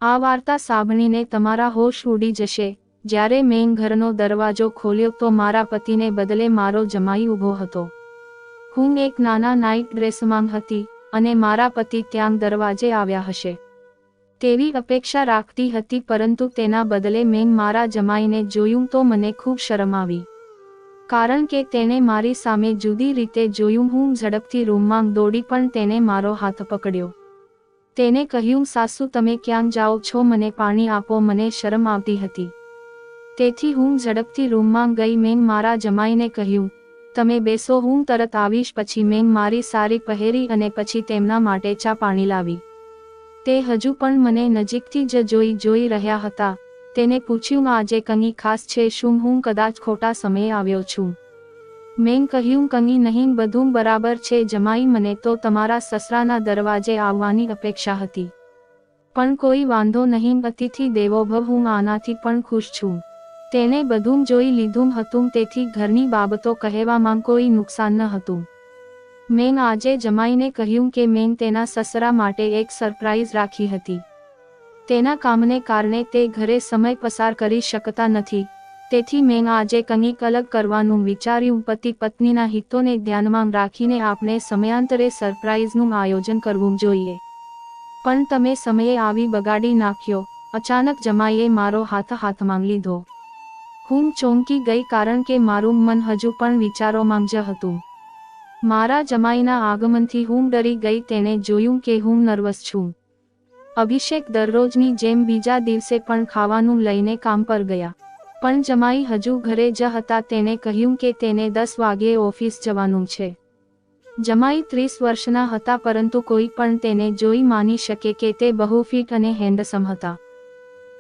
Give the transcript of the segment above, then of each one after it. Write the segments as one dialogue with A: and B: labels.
A: આ વાર્તા સાંભળીને તમારા હોશ ઉડી જશે। જ્યારે મેં ઘરનો દરવાજો ખોલ્યો તો મારા પતિને બદલે મારો જમાઈ ઊભો હતો। હું એક નાના નાઇટ ડ્રેસમાં હતી અને મારા પતિ ત્યાં દરવાજે આવ્યા હશે તેવી અપેક્ષા રાખતી હતી, પરંતુ તેના બદલે મેં મારા જમાઈને જોયું તો મને ખૂબ શરમ આવી, કારણ કે તેણે મારી સામે જુદી રીતે જોયું। હું ઝડપથી રૂમમાં દોડી પણ તેને મારો હાથ પકડ્યો। તેને કહ્યું, સાસુ તમે ક્યાં જાઓ છો? મને પાણી આપો। મને શરમ આવતી હતી, તેથી હું ઝડપથી રૂમમાં ગઈ। મેં મારા જમાઈને કહ્યું, તમે બેસો, હું તરત આવીશ। પછી મેં મારી સાડી પહેરી અને પછી તેમના માટે ચા પાણી લાવી। તે હજુ પણ મને નજીકથી જ જોઈ રહ્યા હતા। તેને પૂછ્યું, આજે કંઈ ખાસ છે શું? હું કદાચ ખોટા સમયે આવ્યો છું। મેં કહ્યું, કંઈ નહીં, બધું બરાબર છે જમાઈ। મને તો તમારા સસરાના દરવાજે આવવાની અપેક્ષા હતી, પણ કોઈ વાંધો નહીં, અતિથિ દેવો ભવ, હું આનાથી પણ ખુશ છું। તેને બધું જોઈ લીધું હતું, તેથી ઘરની બાબતો કહેવામાં કોઈ નુકસાન ન હતું। મેં આજે જમાઈને કહ્યું કે મેં તેના સસરા માટે એક સરપ્રાઈઝ રાખી હતી। તેના કામને કારણે તે ઘરે સમય પસાર કરી શકતા નથી, તેથી મેં આજે કંઈક અલગ કરવાનું વિચાર્યું। પતિ પત્નીના હિતોને ધ્યાનમાં રાખીને આપણે સમયાંતરે સરપ્રાઈઝનું આયોજન કરવું જોઈએ, પણ તમે સમયે આવી બગાડી નાખ્યો। અચાનક જમાઈએ મારો હાથમાં લીધો। હું ચોંકી ગઈ, કારણ કે મારું મન હજુ પણ વિચારોમાં જ હતું। મારા જમાઈના આગમનથી હું ડરી ગઈ। તેણે જોયું કે હું નર્વસ છું। અભિષેક દરરોજની જેમ બીજા દિવસે પણ ખાવાનું લઈને કામ પર ગયા, પણ જમાઈ હજુ ઘરે જ હતા। તેણે કહ્યું કે તેને 10 વાગ્યે ઓફિસ જવાનું છે। જમાઈ 30 વર્ષના હતા, પરંતુ કોઈ પણ તેને જોઈ માની શકે કે તે બહુ ફિટ અને હેન્ડસમ હતા।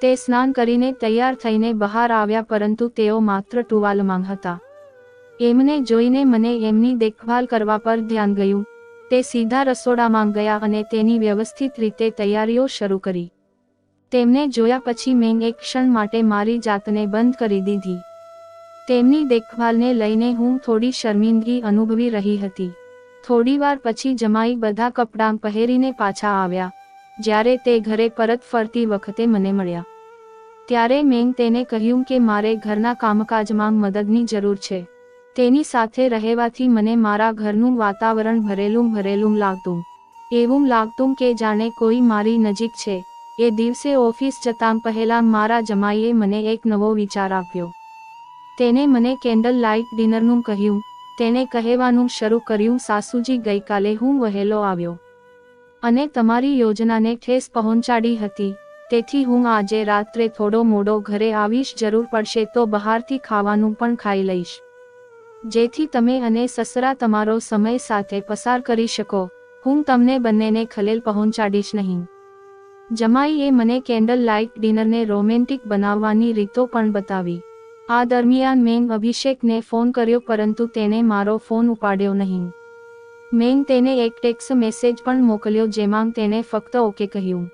A: તે સ્નાન કરીને તૈયાર થઈને બહાર આવ્યા, પરંતુ તેઓ માત્ર ટુવાલમાં હતા। એમને જોઈને મને એમની દેખભાલ કરવા પર ધ્યાન ગયું। તે સીધા રસોડામાં ગયા અને તેની વ્યવસ્થિત રીતે તૈયારીઓ શરૂ કરી। તેમને જોયા પછી મેં એક ક્ષણ માટે મારી જાતને બંધ કરી દીધી। તેમની દેખભાલને લઈને હું થોડી શર્મિંદગી અનુભવી રહી હતી। થોડીવાર પછી જમાઈ બધા કપડાં પહેરીને પાછા આવ્યા। જ્યારે તે ઘરે પરત ફરતી વખતે મને મળ્યા, ત્યારે મેં તેને કહ્યું કે મારે ઘરના કામકાજમાં મદદની જરૂર છે। તેની સાથે રહેવાથી મને મારા ઘરનું વાતાવરણ ભરેલું લાગતું। એવું લાગતું કે જાણે કોઈ મારી નજીક છે। એ દિવસે ઓફિસ જતાં પહેલાં મારા જમાઈએ મને એક નવો વિચાર આપ્યો। તેને મને કેન્ડલ લાઇટ ડિનરનું કહ્યું। તેણે કહેવાનું શરૂ કર્યું, સાસુજી, ગઈકાલે હું વહેલો આવ્યો અને તમારી યોજનાને ઠેસ પહોંચાડી હતી, તેથી હું આજે રાત્રે થોડો મોડો ઘરે આવીશ। જરૂર પડશે તો બહારથી ખાવાનું પણ ખાઈ લઈશ, જેથી તમે અને સસરા તમારો સમય સાથે પસાર કરી શકો। હું તમને બંનેને ખલેલ પહોંચાડીશ નહીં। જમાઈએ મને કેન્ડલ લાઇટ ડિનરને રોમેન્ટિક બનાવવાની રીતો પણ બતાવી। આ દરમિયાન મેં અભિષેકને ફોન કર્યો, પરંતુ તેણે મારો ફોન ઉપાડ્યો નહીં। મેં તેને એક ટેક્સ્ટ મેસેજ પણ મોકલ્યો, જેમાં તેણે ફક્ત ઓકે કહ્યું।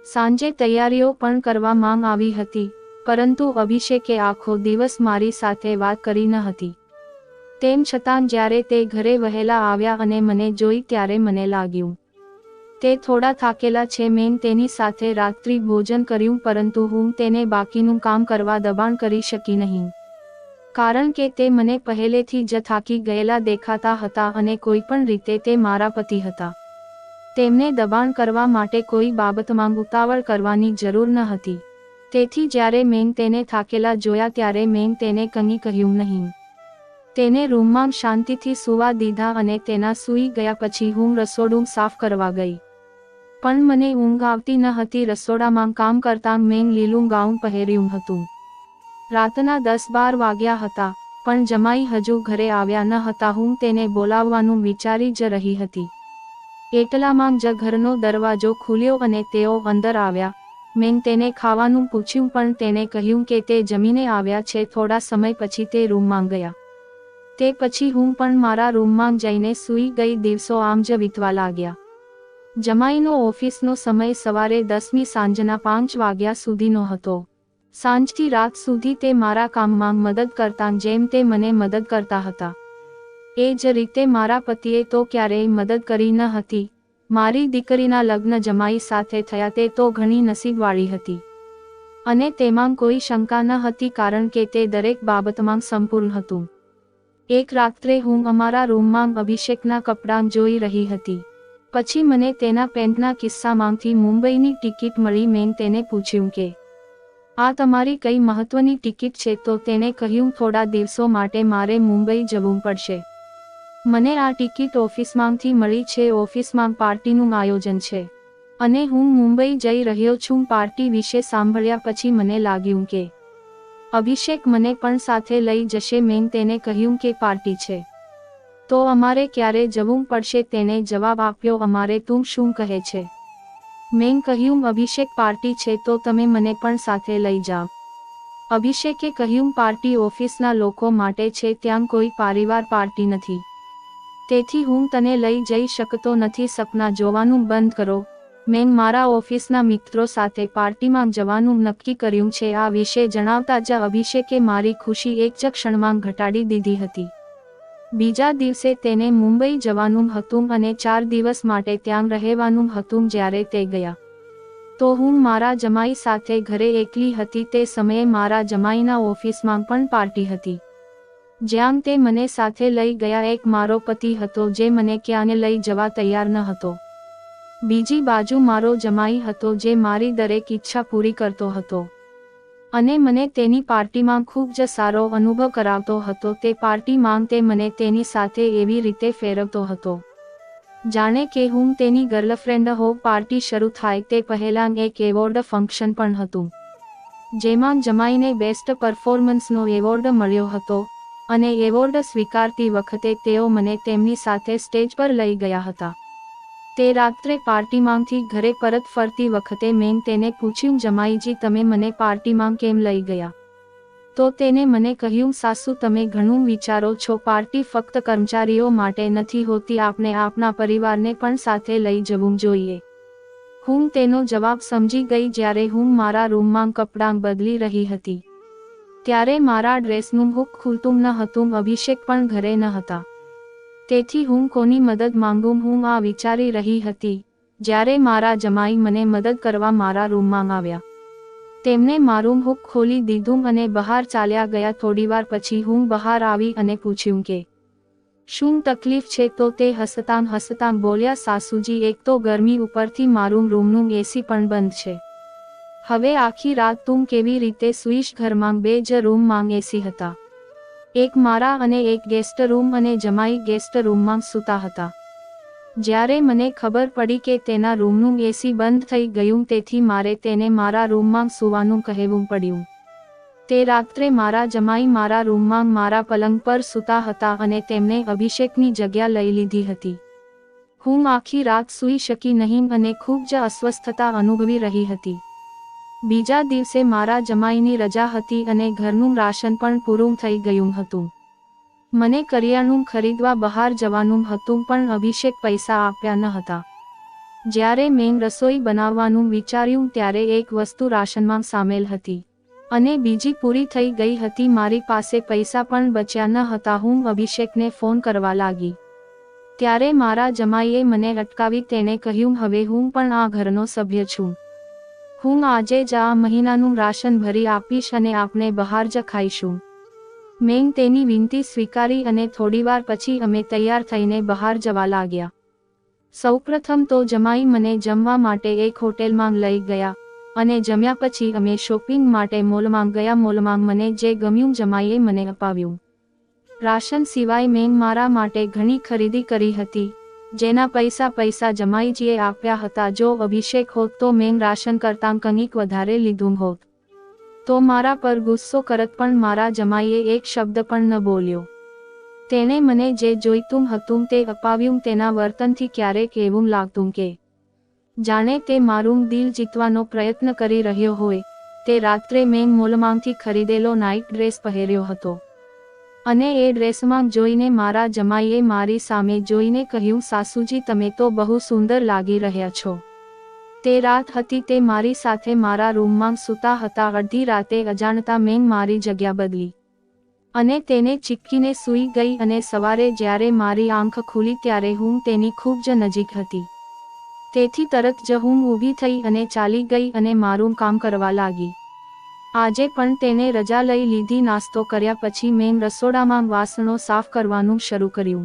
A: સાંજે તૈયારીઓ પણ કરવામાં આવી હતી, પરંતુ અભિષેકે આખો દિવસ મારી સાથે વાત કરી ન હતી। તેમ છતાં જ્યારે તે ઘરે વહેલા આવ્યા અને મને જોઈ, ત્યારે મને લાગ્યું તે થોડા થાકેલા છે। મેં તેની સાથે રાત્રિ ભોજન કર્યું, પરંતુ હું તેને બાકીનું કામ કરવા દબાણ કરી શકી નહીં, કારણ કે તે મને પહેલેથી જ થાકી ગયેલા દેખાતા હતા અને કોઈપણ રીતે તે મારા પતિ હતા। તેમને દબાણ કરવા માટે કોઈ બાબતમાં ઉતાવળ કરવાની જરૂર ન હતી। તેથી જ્યારે મેં તેને થાકેલા જોયા, ત્યારે મેં તેને કંઈ કહ્યું નહીં। તેને રૂમમાં શાંતિથી સૂવા દીધા અને તેના સૂઈ ગયા પછી હું રસોડું સાફ કરવા ગઈ, પણ મને ઊંઘ આવતી ન હતી। રસોડામાં કામ કરતાં મેં લીલું ગાઉન પહેર્યું હતું। રાતના 10-12 વાગ્યા હતા, પણ જમાઈ હજુ ઘરે આવ્યા ન હતા। હું તેને બોલાવવાનું વિચારી જ રહી હતી, એટલામાં જ ઘરનો દરવાજો ખુલ્યો અને તેઓ અંદર આવ્યા। મેં તેને ખાવાનું પૂછ્યું, પણ તેણે કહ્યું કે તે જમીને આવ્યા છે। થોડા સમય પછી તે રૂમમાં ગયા। તે પછી હું પણ મારા રૂમમાં જઈને સૂઈ ગઈ। દિવસો આમ જ વીતવા લાગ્યા। જમાઈનો ઓફિસનો સમય સવારે 10ની સાંજના 5 વાગ્યા સુધીનો હતો। સાંજથી રાત સુધી તે મારા કામમાં મદદ કરતાં જેમ તે મને મદદ કરતા હતા, એ જ રીતે મારા પતિએ તો ક્યારેય મદદ કરી ન હતી। મારી દીકરીના લગ્ન જમાઈ સાથે થયા તે તો ઘણી નસીબવાળી હતી, અને તેમાં કોઈ શંકા ન હતી કારણ કે તે દરેક બાબતમાં સંપૂર્ણ હતું. એક રાત્રે હું અમારા રૂમમાં અભિષેકના કપડાં જોઈ રહી હતી. પછી મને તેના પેન્ટના કિસ્સામાંથી મુંબઈની ટિકિટ મળી. મેં તેને પૂછ્યું કે આ તમારી કઈ મહત્વની ટિકિટ છે? તો તેણે કહ્યું, થોડા દિવસો માટે મારે મુંબઈ જવું પડશે. મને આ ટિકિટ ઓફિસમાંથી મળી છે. ઓફિસમાં પાર્ટીનું આયોજન છે અને હું મુંબઈ જઈ રહ્યો છું. પાર્ટી વિશે સાંભળ્યા પછી મને લાગ્યું કે અભિષેક મને પણ સાથે લઈ જશે. મેં તેને કહ્યું કે પાર્ટી છે તો અમારે ક્યારે જવું પડશે? તેણે જવાબ આપ્યો, અમારે. તું શું કહે છે? મેં કહ્યું, અભિષેક પાર્ટી છે તો તમે મને પણ સાથે લઈ જાઓ. અભિષેકે કહ્યું, પાર્ટી ઓફિસના લોકો માટે છે, ત્યાં કોઈ પરિવાર પાર્ટી નથી, તેથી હું તને લઈ જઈ શકતો નથી. સપના જોવાનું બંધ કરો. મેં મારા ઓફિસના મિત્રો સાથે પાર્ટીમાં જવાનું નક્કી કર્યું છે. આ વિશે જણાવતા જ અભિષેકે મારી ખુશી એક જ ક્ષણમાં ઘટાડી દીધી હતી. બીજા દિવસે તેને મુંબઈ જવાનું હતું અને 4 દિવસ માટે ત્યાં રહેવાનું હતું. જ્યારે તે ગયા તો હું મારા જમાઈ સાથે ઘરે એકલી હતી. તે સમયે મારા જમાઈના ઓફિસમાં પણ પાર્ટી હતી, જ્યાં તે મને સાથે લઈ ગયા. એક મારો પતિ હતો જે મને ક્યાંય લઈ જવા તૈયાર ન હતો. બીજી બાજુ મારો જમાઈ હતો જે મારી દરેક ઈચ્છા પૂરી કરતો હતો અને મને તેની પાર્ટીમાં ખૂબ જ સારો અનુભવ કરાવતો હતો. તે પાર્ટીમાં તે મને તેની સાથે એવી રીતે ફેરવતો હતો જાણે કે હું તેની ગર્લફ્રેન્ડ હોઉં. પાર્ટી શરૂ થાય તે પહેલાં એક એવોર્ડ ફંક્શન પણ હતું, જેમાં જમાઈને બેસ્ટ પરફોર્મન્સનો એવોર્ડ મળ્યો હતો અને એવોર્ડ સ્વીકારતી વખતે તેઓ મને તેમની સાથે સ્ટેજ પર લઈ ગયા હતા. તે રાત્રે પાર્ટીમાંથી ઘરે પરત ફરતી વખતે મેં તેને પૂછ્યું, જમાઈજી, તમે મને પાર્ટીમાં કેમ લઈ ગયા? તો તેને મને કહ્યું, સાસુ, તમે ઘણું વિચારો છો. પાર્ટી ફક્ત કર્મચારીઓ માટે નથી હોતી, આપણે આપણા પરિવારને પણ સાથે લઈ જવું જોઈએ. હું તેનો જવાબ સમજી ગઈ. જ્યારે હું મારા રૂમમાં કપડાં બદલી રહી હતી ત્યારે મારા ડ્રેસનું હુક ખુલતું ન હતું. અભિષેક પણ ઘરે ન હતા, તેથી હું કોની મદદ માંગું? હું આ વિચારી રહી હતી જ્યારે મારા જમાઈ મને મદદ કરવા મારા રૂમમાં આવ્યા. તેમણે મારું હુક ખોલી દીધું અને બહાર ચાલ્યા ગયા. થોડીવાર પછી હું બહાર આવી અને પૂછ્યું કે શું તકલીફ છે? તો તે હસતાં હસતાં બોલ્યા, સાસુજી, એક તો ગરમી, ઉપરથી મારું રૂમનું એસી પણ બંધ છે. હવે આખી રાત તું કેવી રીતે સૂઈશ? ઘરમાં 2 જ રૂમમાં એસી હતા, એક મારા અને એક ગેસ્ટ રૂમ, અને જમાઈ ગેસ્ટ રૂમમાં સૂતા હતા. જ્યારે મને ખબર પડી કે તેના રૂમનું એસી બંધ થઈ ગયું, તેથી મારે તેને મારા રૂમમાં સૂવાનું કહેવું પડ્યું. તે રાત્રે મારા જમાઈ મારા રૂમમાં મારા પલંગ પર સૂતા હતા અને તેમણે અભિષેકની જગ્યા લઈ લીધી હતી. હું આખી રાત સૂઈ શકી નહીં અને ખૂબ જ અસ્વસ્થતા અનુભવી રહી હતી. બીજા દિવસે મારા જમાઈની રજા હતી અને ઘરનું રાશન પણ પૂરું થઈ ગયું હતું. મને કરિયાણું ખરીદવા બહાર જવાનું હતું, પણ અભિષેક પૈસા આપ્યા ન હતા. જ્યારે મેં રસોઈ બનાવવાનું વિચાર્યું ત્યારે એક વસ્તુ રાશનમાં સામેલ હતી અને બીજી પૂરી થઈ ગઈ હતી. મારી પાસે પૈસા પણ બચ્યા ન હતા. હું અભિષેકને ફોન કરવા લાગી ત્યારે મારા જમાઈએ મને અટકાવી. તેણે કહ્યું, હવે હું પણ આ ઘરનો સભ્ય છું. હું આજે જ આ મહિનાનું રાશન ભરી આપીશ અને આપણે બહાર જ ખાઈશું. મેં તેની વિનંતી સ્વીકારી અને થોડીવાર પછી અમે તૈયાર થઈને બહાર જવા લાગ્યા. સૌપ્રથમ તો જમાઈ મને જમવા માટે એક હોટેલમાં લઈ ગયા અને જમ્યા પછી અમે શોપિંગ માટે મોલમાં ગયા. મોલમાં મને જે ગમ્યું જમાઈએ મને અપાવ્યું. રાશન સિવાય મેં મારા માટે ઘણી ખરીદી કરી હતી, જેના પૈસા જમાઈજીએ આપ્યા હતા. જો અભિષેક હોત તો મેં રાશન કરતાં કંઈક વધારે લીધું હોત તો મારા પર ગુસ્સો કરત, પણ મારા જમાઈએ એક શબ્દ પણ ન બોલ્યો. તેણે મને જે જોઈતું હતું તે અપાવ્યું. તેના વર્તનથી ક્યારેક એવું લાગતું કે જાણે તે મારું દિલ જીતવાનો પ્રયત્ન કરી રહ્યો હોય. તે રાત્રે મેં મોલમાંથી ખરીદેલો નાઇટ ડ્રેસ પહેર્યો હતો અને એ ડ્રેસમાં જોઈને મારા જમાઈએ મારી સામે જોઈને કહ્યું, સાસુજી, તમે તો બહુ સુંદર લાગી રહ્યા છો. તે રાત હતી. તે મારી સાથે મારા રૂમમાં સૂતા હતા. અડધી રાતે અજાણતા મેં મારી જગ્યા બદલી અને તેને ચીપકીને સૂઈ ગઈ અને સવારે જ્યારે મારી આંખ ખુલી ત્યારે હું તેની ખૂબ જ નજીક હતી. તેથી તરત જ હું ઊભી થઈ અને ચાલી ગઈ અને મારું કામ કરવા લાગી. આજે પણ તેને રજા લઈ લીધી. નાસ્તો કર્યા પછી મેં રસોડામાં વાસણો સાફ કરવાનું શરૂ કર્યું.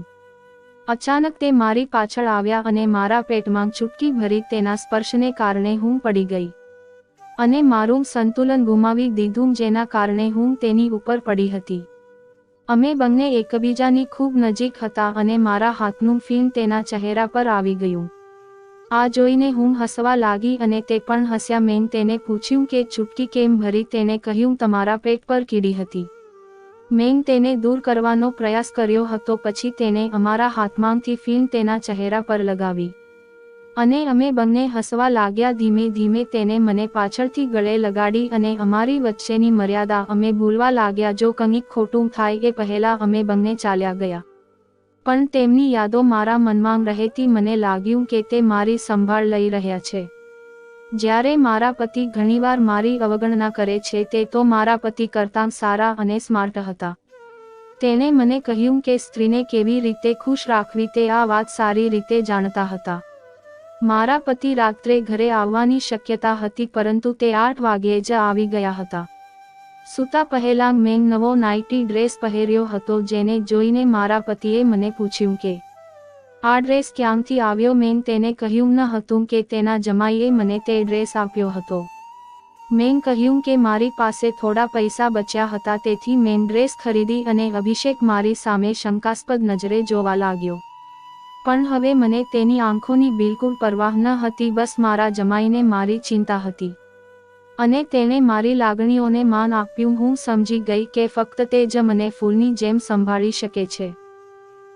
A: અચાનક તે મારી પાછળ આવ્યા અને મારા પેટમાં ચૂટકી ભરી. તેના સ્પર્શને કારણે હું પડી ગઈ અને મારું સંતુલન ગુમાવી દીધું, જેના કારણે હું તેની ઉપર પડી હતી. અમે બંને એકબીજાની ખૂબ નજીક હતા અને મારા હાથનું ફીણ તેના ચહેરા પર આવી ગયું. આ જોઈને હું હસવા લાગી અને તે પણ હસ્યા. મેં તેને પૂછ્યું કે ચૂટકી કેમ ભરી. તેણે કહ્યું, તમારા પેટ પર કીડી હતી. મેં તેને દૂર કરવાનો પ્રયાસ કર્યો હતો. પછી તેણે અમારા હાથમાંથી ફીણ તેના ચહેરા પર લગાવી અને અમે બંને હસવા લાગ્યા. ધીમે ધીમે તેને મને પાછળથી ગળે લગાડી અને અમારી વચ્ચેની મર્યાદા અમે ભૂલવા લાગ્યા. જો કંઈક ખોટું થાય એ પહેલા અમે બંને ચાલ્યા ગયા, પણ તેમની યાદો મારા મનમાં રહેતી. મને લાગ્યું કે તે મારી સંભાળ લઈ રહ્યા છે. જ્યારે મારા પતિ ઘણીવાર મારી અવગણના કરે છે, તે તો મારા પતિ કરતાં સારા અને સ્માર્ટ હતા. તેણે મને કહ્યું કે સ્ત્રીને કેવી રીતે ખુશ રાખવી તે આ વાત સારી રીતે જાણતા હતા. મારા પતિ રાત્રે ઘરે આવવાની શક્યતા હતી, પરંતુ તે 8 વાગ્યે જ આવી ગયા હતા. સૂતા પહેલાં મેં નવો નાઇટી ડ્રેસ પહેર્યો હતો, જેને જોઈને મારા પતિએ મને પૂછ્યું કે આ ડ્રેસ ક્યાંથી આવ્યો. મેં તેને કહ્યું ન હતું કે તેના જમાઈએ મને તે ડ્રેસ આપ્યો હતો. મેં કહ્યું કે મારી પાસે થોડા પૈસા બચ્યા હતા, તેથી મેં ડ્રેસ ખરીદી અને અભિષેક મારી સામે શંકાસ્પદ નજરે જોવા લાગ્યો. પણ હવે મને તેની આંખોની બિલકુલ પરવાહ ન હતી. બસ મારા જમાઈને મારી ચિંતા હતી અને તેણે મારી લાગણીઓને માન આપ્યું. હું સમજી ગઈ કે ફક્ત તે જ મને ફૂલની જેમ સંભાળી શકે છે.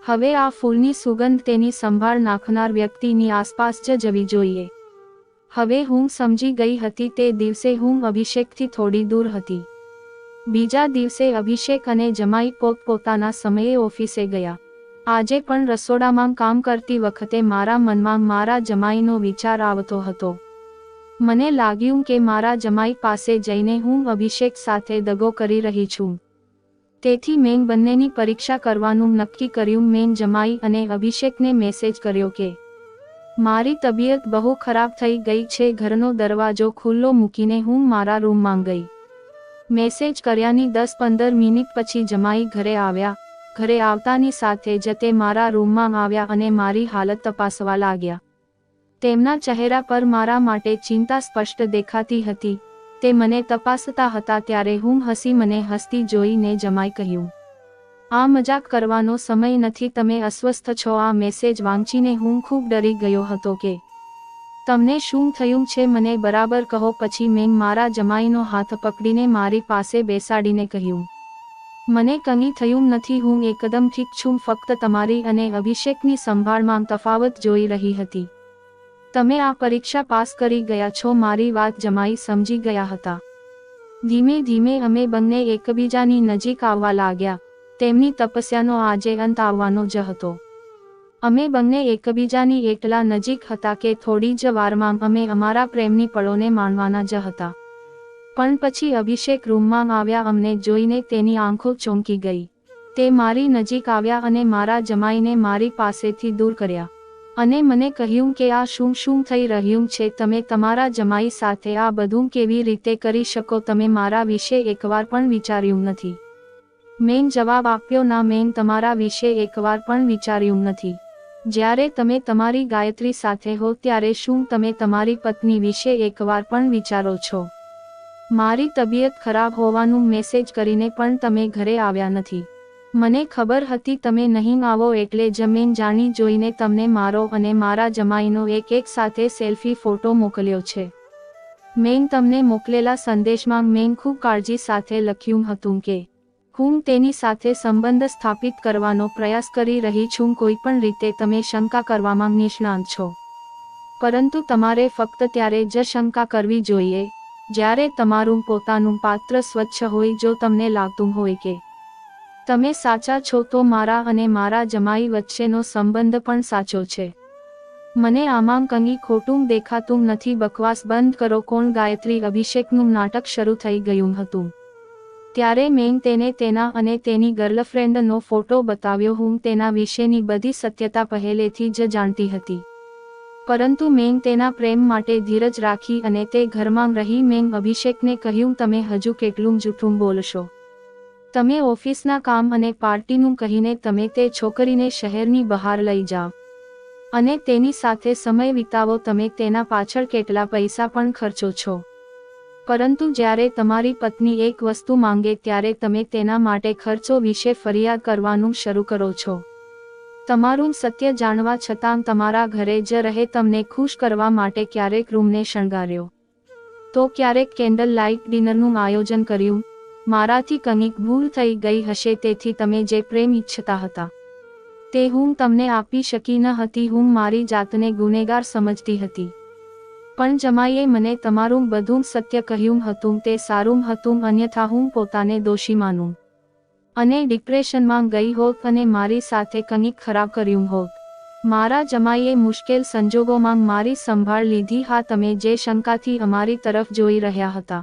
A: હવે આ ફૂલની સુગંધ તેની સંભાળ નાખનાર વ્યક્તિની આસપાસ જ જવી જોઈએ. હવે હું સમજી ગઈ હતી. તે દિવસે હું અભિષેકથી થોડી દૂર હતી. બીજા દિવસે અભિષેક અને જમાઈ પોતપોતાના સમયે ઓફિસે ગયા. આજે પણ રસોડામાં કામ કરતી વખતે મારા મનમાં મારા જમાઈનો વિચાર આવતો હતો. મને લાગ્યું કે મારા જમાઈ પાસે જઈને હું અભિષેક સાથે દગો કરી રહી છું. તેથી મેં બંનેની પરીક્ષા કરવાનું નક્કી કર્યું. મેં જમાઈ અને અભિષેકને મેસેજ કર્યો કે મારી તબિયત બહુ ખરાબ થઈ ગઈ છે. ઘરનો દરવાજો ખુલ્લો મૂકીને હું મારા રૂમમાં ગઈ. મેસેજ કર્યાની 10-15 મિનિટ પછી જમાઈ ઘરે આવ્યા. ઘરે આવતાની સાથે જ તે મારા રૂમમાં આવ્યા અને મારી હાલત તપાસવા લાગ્યા. તેમના ચહેરા પર મારા માટે ચિંતા સ્પષ્ટ દેખાતી હતી. તે મને તપાસતા હતા ત્યારે હું હસી. મને હસતી જોઈને જમાઈ કહ્યું, આ મજાક કરવાનો સમય નથી. તમે અસ્વસ્થ છો. આ મેસેજ વાંચીને હું ખૂબ ડરી ગયો હતો કે તમને શું થયું છે, મને બરાબર કહો. પછી મેં મારા જમાઈનો હાથ પકડીને મારી પાસે બેસાડીને કહ્યું, મને કંઈ થયું નથી. હું એકદમ ઠીક છું. ફક્ત તમારી અને અભિષેકની સંભાળમાં તફાવત જોઈ રહી હતી. તમે આ પરીક્ષા પાસ કરી ગયા છો. મારી વાત જમાઈ સમજી ગયા હતા. ધીમે ધીમે અમે બંને એકબીજાની નજીક આવવા લાગ્યા. તેમની તપસ્યાનો આજે અંત આવવાનો જ હતો. અમે બંને એકબીજાની એટલા નજીક હતા કે થોડી જ વારમાં અમે અમારા પ્રેમની પળોને માણવાના જ હતા. પણ પછી અભિષેક રૂમમાં આવ્યા. અમને જોઈને તેની આંખો ચોંકી ગઈ. તે મારી નજીક આવ્યા અને મારા જમાઈને મારી પાસેથી દૂર કર્યા અને મને કહ્યું કે આ શું થઈ રહ્યું છે. તમે તમારા જમાઈ સાથે આ બધું કેવી રીતે કરી શકો? તમે મારા વિશે એકવાર પણ વિચાર્યું નથી. મેં જવાબ આપ્યો, ના, મેં તમારા વિશે એકવાર પણ વિચાર્યું નથી. જ્યારે તમે તમારી ગાયત્રી સાથે હો ત્યારે શું તમે તમારી પત્ની વિશે એકવાર પણ વિચારો છો? મારી તબિયત ખરાબ હોવાનું મેસેજ કરીને પણ તમે ઘરે આવ્યા નથી. મને ખબર હતી તમે નહીં આવો, એટલે જ મેં જાણી જોઈને તમને મારો અને મારા જમાઈનો એક સાથે સેલ્ફી ફોટો મોકલ્યો છે. મેં તમને મોકલેલા સંદેશમાં મેં ખૂબ કાળજી સાથે લખ્યું હતું કે હું તેની સાથે સંબંધ સ્થાપિત કરવાનો પ્રયાસ કરી રહી છું. કોઈ પણ રીતે તમે શંકા કરવામાં નિષ્ણાત છો, પરંતુ તમારે ફક્ત ત્યારે જ શંકા કરવી જોઈએ જ્યારે તમારું પોતાનું પાત્ર સ્વચ્છ હોય. જો તમને લાગતું હોય કે તમે સાચા છો તો મારા અને મારા જમાઈ વચ્ચેનો સંબંધ પણ સાચો છે. મને આમાં કંઈ ખોટું દેખાતું નથી. બકવાસ બંધ કરો. કોણ ગાયત્રી? અભિષેકનું નાટક શરૂ થઈ ગયું હતું ત્યારે મેં તેને તેના અને તેની ગર્લફ્રેન્ડનો ફોટો બતાવ્યો. હું તેના વિશેની બધી સત્યતા પહેલેથી જ જાણતી હતી. પરંતુ મેં તેના પ્રેમ માટે ધીરજ રાખી અને તે ઘરમાં રહી. મેં અભિષેકને કહ્યું, તમે હજુ કેટલું જૂઠું બોલશો? તમે ઓફિસના કામ અને પાર્ટીનું કહીને તમે તે છોકરીને શહેરની બહાર લઈ જાઓ અને તેની સાથે સમય વિતાવો. તમે તેના પાછળ કેટલા પૈસા પણ ખર્ચો છો, પરંતુ જ્યારે તમારી પત્ની એક વસ્તુ માંગે ત્યારે તમે તેના માટે ખર્ચો વિશે ફરિયાદ કરવાનું શરૂ કરો છો. તમારું સત્ય જાણવા છતાં તમારા ઘરે જ રહે તમને ખુશ કરવા માટે ક્યારેક રૂમને શણગાર્યો, તો ક્યારેક કેન્ડલ લાઇટ ડિનરનું આયોજન કર્યું. મારાથી કંઈક ભૂલ થઈ ગઈ હશે, તેથી તમે જે પ્રેમ ઈચ્છતા હતા તે હું તમને આપી શકી ન હતી. હું મારી જાતને ગુનેગાર સમજતી હતી, પણ જમાઈએ મને તમારું બધું સત્ય કહ્યું હતું. તે સારું હતું, અન્યથા હું પોતાને દોષી માનું અને ડિપ્રેશનમાં ગઈ હોત અને મારી સાથે કંઈક ખરાબ કર્યું હોત. મારા જમાઈએ મુશ્કેલ સંજોગોમાં મારી સંભાળ લીધી. હા, તમે જે શંકાથી અમારી તરફ જોઈ રહ્યા હતા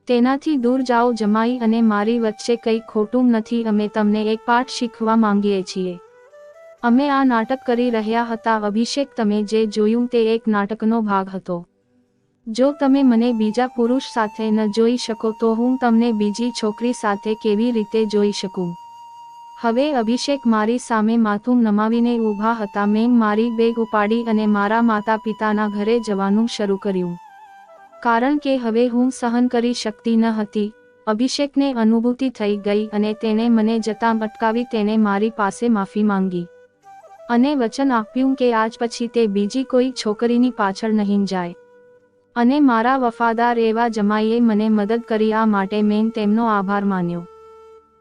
A: તેનાથી દૂર જાઓ. જમાઈ અને મારી વચ્ચે કંઈ ખોટું નથી. અમે તમને એક પાઠ શીખવા માંગીએ છીએ. અમે આ નાટક કરી રહ્યા હતા. અભિષેક, તમે જે જોયું તે એક નાટકનો ભાગ હતો. જો તમે મને બીજા પુરુષ સાથે ન જોઈ શકો તો હું તમને બીજી છોકરી સાથે કેવી રીતે જોઈ શકું? હવે અભિષેક મારી સામે માથું નમાવીને ઊભા હતા. મેં મારી બેગ ઉપાડી અને મારા માતા પિતાના ઘરે જવાનું શરૂ કર્યું, કારણ કે હવે હું સહન કરી શકતી ન હતી. અભિષેકને અનુભૂતિ થઈ ગઈ અને તેણે મને જતાં અટકાવી. તેણે મારી પાસે માફી માંગી અને વચન આપ્યું કે આજ પછી તે બીજી કોઈ છોકરીની પાછળ નહીં જાય. અને મારા વફાદાર એવા જમાઈએ મને મદદ કરી. આ માટે મેં તેમનો આભાર માન્યો.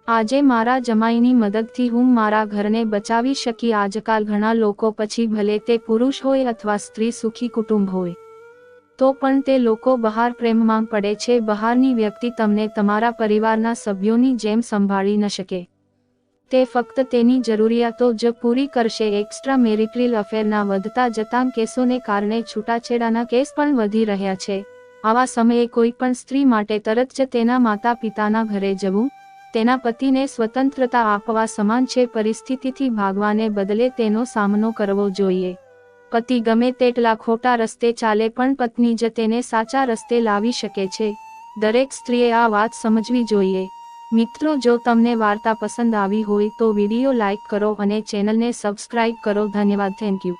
A: આજે મારા જમાઈની મદદથી હું મારા ઘરને બચાવી શકી. આજકાલ ઘણા લોકો, પછી ભલે તે પુરુષ હોય અથવા સ્ત્રી, સુખી કુટુંબ હોય તો પણ તે લોકો બહાર પ્રેમમાં પડે છે. બહારની વ્યક્તિ તમને તમારા પરિવારના સભ્યોની જેમ સંભાળી ન શકે. તે ફક્ત તેની જરૂરિયાતો જ પૂરી કરશે. એક્સ્ટ્રા મેરિટલ અફેરના વધતા જતા કેસોને કારણે છૂટાછેડાના કેસ પણ વધી રહ્યા છે. આવા સમયે કોઈ પણ સ્ત્રી માટે તરત જ તેના માતા પિતાના ઘરે જવું તેના પતિને સ્વતંત્રતા આપવા સમાન છે. પરિસ્થિતિથી ભાગવાને બદલે તેનો સામનો કરવો જોઈએ. પતિ ગમે તેટલા ખોટા રસ્તે ચાલે પણ પત્ની જ તેને સાચા રસ્તે લાવી શકે છે. દરેક સ્ત્રીએ આ વાત સમજવી જોઈએ. મિત્રો, જો તમને વાર્તા પસંદ આવી હોય તો વિડીયો લાઈક કરો અને ચેનલને સબસ્ક્રાઇબ કરો. ધન્યવાદ. Thank you.